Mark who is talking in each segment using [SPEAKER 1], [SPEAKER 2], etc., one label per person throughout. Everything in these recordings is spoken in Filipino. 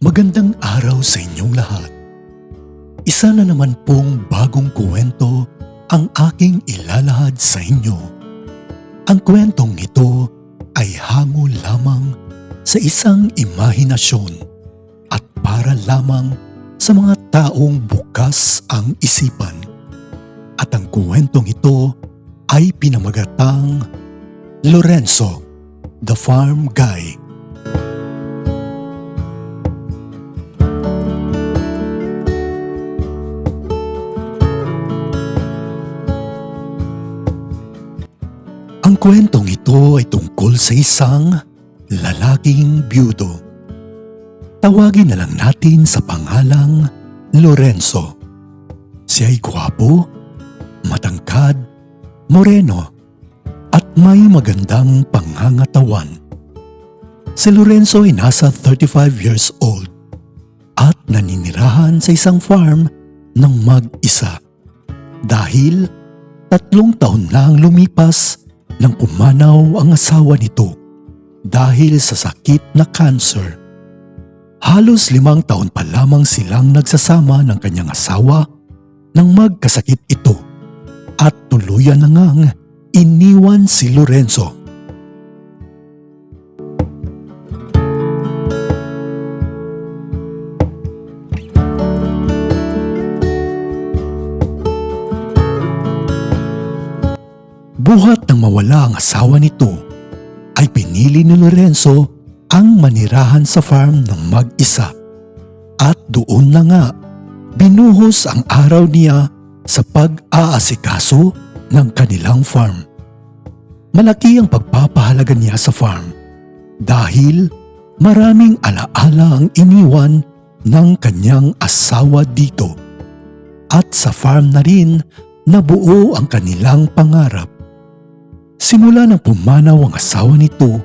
[SPEAKER 1] Magandang araw sa inyong lahat. Isa na naman pong bagong kwento ang aking ilalahad sa inyo. Ang kwentong ito ay hango lamang sa isang imahinasyon at para lamang sa mga taong bukas ang isipan. At ang kwentong ito ay pinamagatang Lorenzo, the Farm Guy. Ang kwentong ito ay tungkol sa isang lalaking byudo. Tawagin na lang natin sa pangalang Lorenzo. Siya ay gwapo, matangkad, moreno, at may magandang pangangatawan. Si Lorenzo ay nasa 35 years old at naninirahan sa isang farm ng mag-isa. Dahil 3 taon na ang lumipas nang pumanaw ang asawa nito dahil sa sakit na cancer. Halos 5 taon pa lamang silang nagsasama ng kanyang asawa nang magkasakit ito at tuluyan na ngang iniwan si Lorenzo. Buhat nang mawala ang asawa nito, ay pinili ni Lorenzo ang manirahan sa farm ng mag-isa. At doon na nga, binuhos ang araw niya sa pag-aasikaso ng kanilang farm. Malaki ang pagpapahalaga niya sa farm dahil maraming alaala ang iniwan ng kanyang asawa dito. At sa farm na rin nabuo ang kanilang pangarap. Simula nang pumanaw ang asawa nito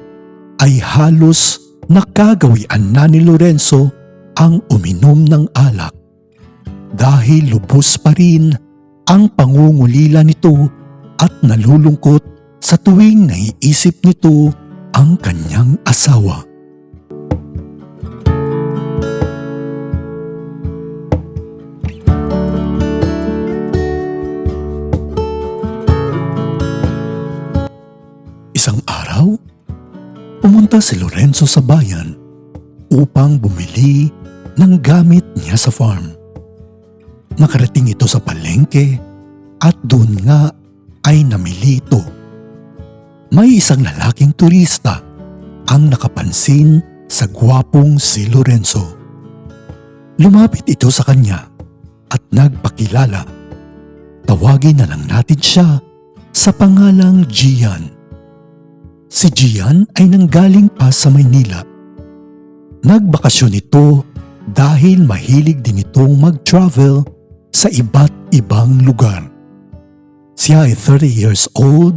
[SPEAKER 1] ay halos nakagawian na ni Lorenzo ang uminom ng alak dahil lubos pa rin ang pangungulila nito at nalulungkot sa tuwing naiisip nito ang kanyang asawa. Isang araw, pumunta si Lorenzo sa bayan upang bumili ng gamit niya sa farm. Nakarating ito sa palengke at doon nga ay namili ito. May isang lalaking turista ang nakapansin sa gwapong si Lorenzo. Lumapit ito sa kanya at nagpakilala. Tawagin na lang natin siya sa pangalang Gian. Si Gian ay nanggaling pa sa Maynila. Nagbakasyon ito dahil mahilig din itong mag-travel sa iba't ibang lugar. Siya ay 30 years old,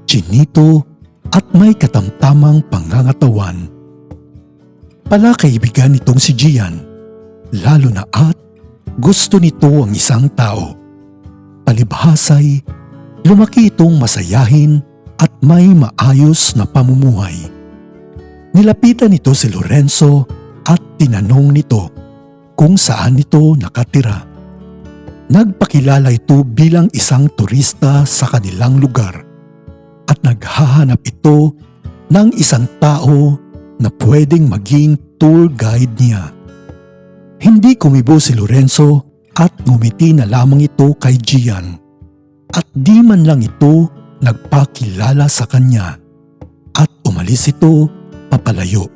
[SPEAKER 1] chinito at may katamtamang pangangatawan. Palakaibigan nitong si Gian, lalo na at gusto nito ang isang tao. Palibhasay, lumaki itong masayahin at may maayos na pamumuhay. Nilapitan nito si Lorenzo at tinanong nito kung saan ito nakatira. Nagpakilala ito bilang isang turista sa kanilang lugar at naghahanap ito ng isang tao na pwedeng maging tour guide niya. Hindi kumibo si Lorenzo at ngumiti na lamang ito kay Gian at di man lang ito nagpakilala sa kanya at umalis ito papalayo.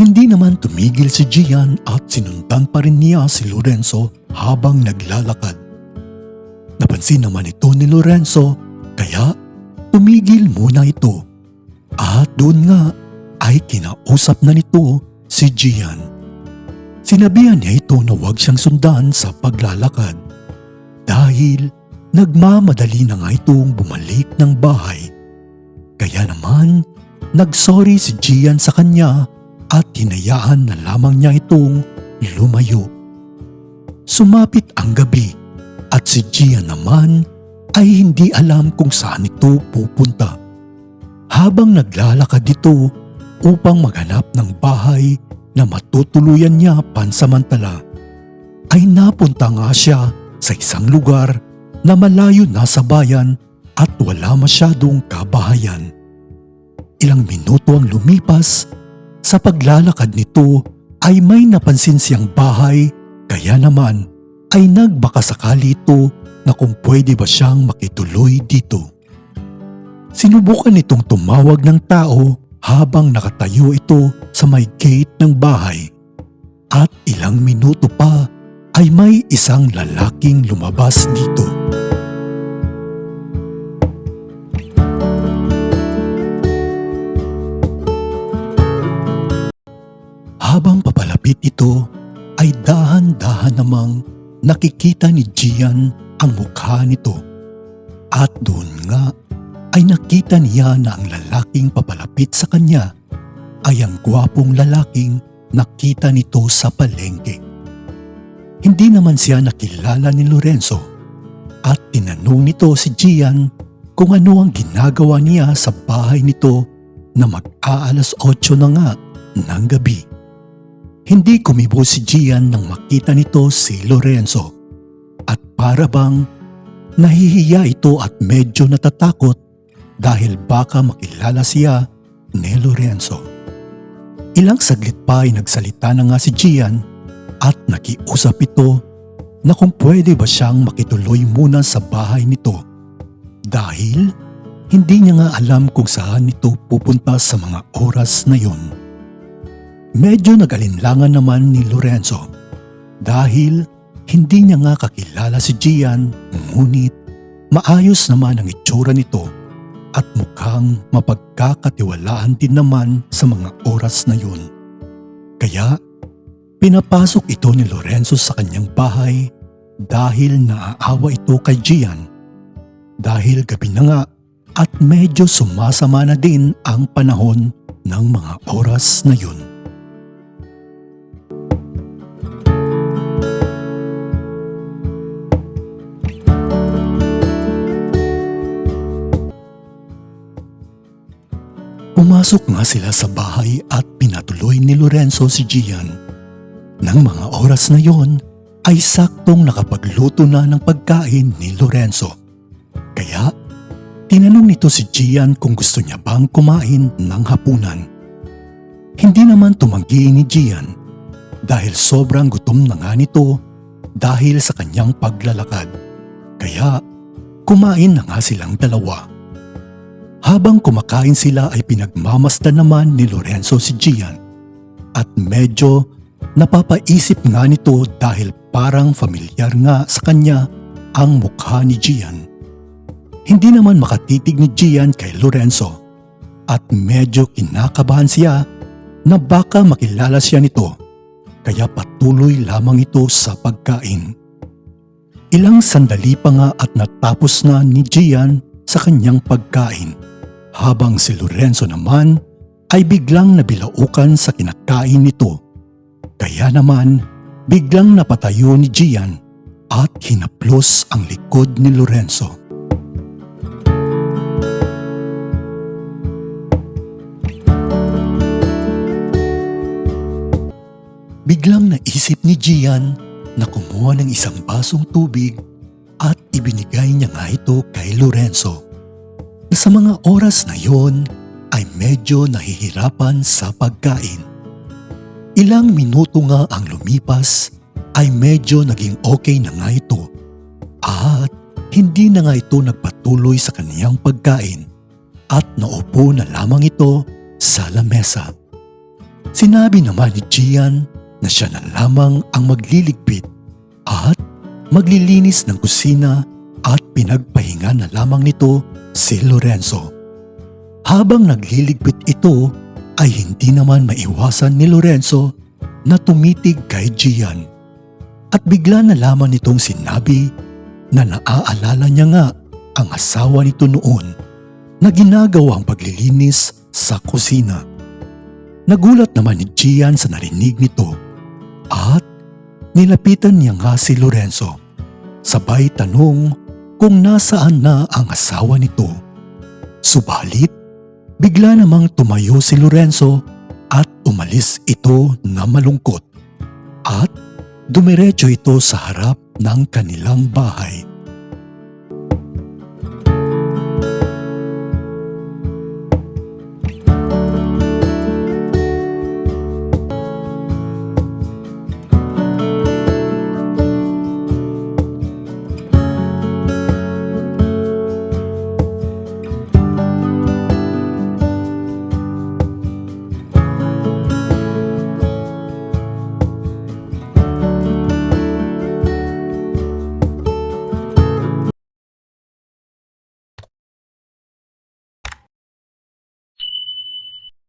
[SPEAKER 1] Hindi naman tumigil si Gian at sinundan pa rin niya si Lorenzo habang naglalakad. Napansin naman ito ni Lorenzo kaya tumigil muna ito. At doon nga ay kinausap na nito si Gian. Sinabihan niya ito na huwag siyang sundan sa paglalakad dahil nagmamadali na nga itong bumalik ng bahay. Kaya naman nagsorry si Gian sa kanya at hinayaan na lamang niya itong lumayo. Sumapit ang gabi at si Gian naman ay hindi alam kung saan ito pupunta. Habang naglalakad ito upang maghanap ng bahay na matutuluyan niya pansamantala, ay napunta nga siya sa isang lugar na malayo na sa bayan at wala masyadong kabahayan. Ilang minuto ang lumipas, sa paglalakad nito ay may napansin siyang bahay, kaya naman ay nagbakasakali ito na kung pwede ba siyang makituloy dito. Sinubukan nitong tumawag ng tao habang nakatayo ito sa may gate ng bahay, at ilang minuto pa ay may isang lalaking lumabas dito. Habang papalapit ito ay dahan-dahan namang nakikita ni Gian ang mukha nito, at doon nga ay nakita niya na ang lalaking papalapit sa kanya ay ang gwapong lalaking nakita nito sa palengke. Hindi naman siya nakilala ni Lorenzo, at tinanong nito si Gian kung ano ang ginagawa niya sa bahay nito na mag-aalas 8 na nga ng gabi. Hindi kumibo si Gian nang makita nito si Lorenzo, at para bang nahihiya ito at medyo natatakot dahil baka makilala siya ni Lorenzo. Ilang saglit pa ay nagsalita na nga si Gian at nakiusap ito na kung pwede ba siyang makituloy muna sa bahay nito dahil hindi niya nga alam kung saan ito pupunta sa mga oras na yun. Medyo nag-alinlangan naman ni Lorenzo dahil hindi niya nga kakilala si Gian, ngunit maayos naman ang itsura nito at mukhang mapagkakatiwalaan din naman sa mga oras na yun. Kaya pinapasok ito ni Lorenzo sa kanyang bahay dahil naaawa ito kay Gian dahil gabi na nga at medyo sumasama na din ang panahon ng mga oras na yun. Pumasok nga sila sa bahay at pinatuloy ni Lorenzo si Gian. Nang mga oras na yon ay saktong nakapagluto na ng pagkain ni Lorenzo. Kaya tinanong nito si Gian kung gusto niya bang kumain ng hapunan. Hindi naman tumanggi ni Gian dahil sobrang gutom na nga nito dahil sa kanyang paglalakad. Kaya kumain na nga silang dalawa. Habang kumakain sila ay pinagmamasdan naman ni Lorenzo si Gian at medyo napapaisip nga nito dahil parang familiar nga sa kanya ang mukha ni Gian. Hindi naman makatitig ni Gian kay Lorenzo at medyo kinakabahan siya na baka makilala siya nito, kaya patuloy lamang ito sa pagkain. Ilang sandali pa nga at natapos na ni Gian sa kanyang pagkain, habang si Lorenzo naman ay biglang nabilaukan sa kinakain nito. Kaya naman biglang napatayo ni Gian at hinaplos ang likod ni Lorenzo. Biglang naisip ni Gian na kumuha ng isang basong tubig at ibinigay niya nga ito kay Lorenzo. Sa mga oras na yon ay medyo nahihirapan sa pagkain. Ilang minuto nga ang lumipas ay medyo naging okay na nga ito at hindi na nga ito nagpatuloy sa kaniyang pagkain at naupo na lamang ito sa lamesa. Sinabi naman ni Gian na siya na lamang ang magliligpit at maglilinis ng kusina at pinagpahinga na lamang nito si Lorenzo. Habang nagliligpit ito ay hindi naman maiwasan ni Lorenzo na tumitig kay Gian. At bigla na lamang nitong sinabi na naaalala niya nga ang asawa nito noon na ginagawa ang paglilinis sa kusina. Nagulat naman ni Gian sa narinig nito at Nilapitan niya nga si Lorenzo. Sabay tanong kung nasaan na ang asawa nito. Subalit, bigla namang tumayo si Lorenzo at umalis ito na malungkot. At dumiretso ito sa harap ng kanilang bahay.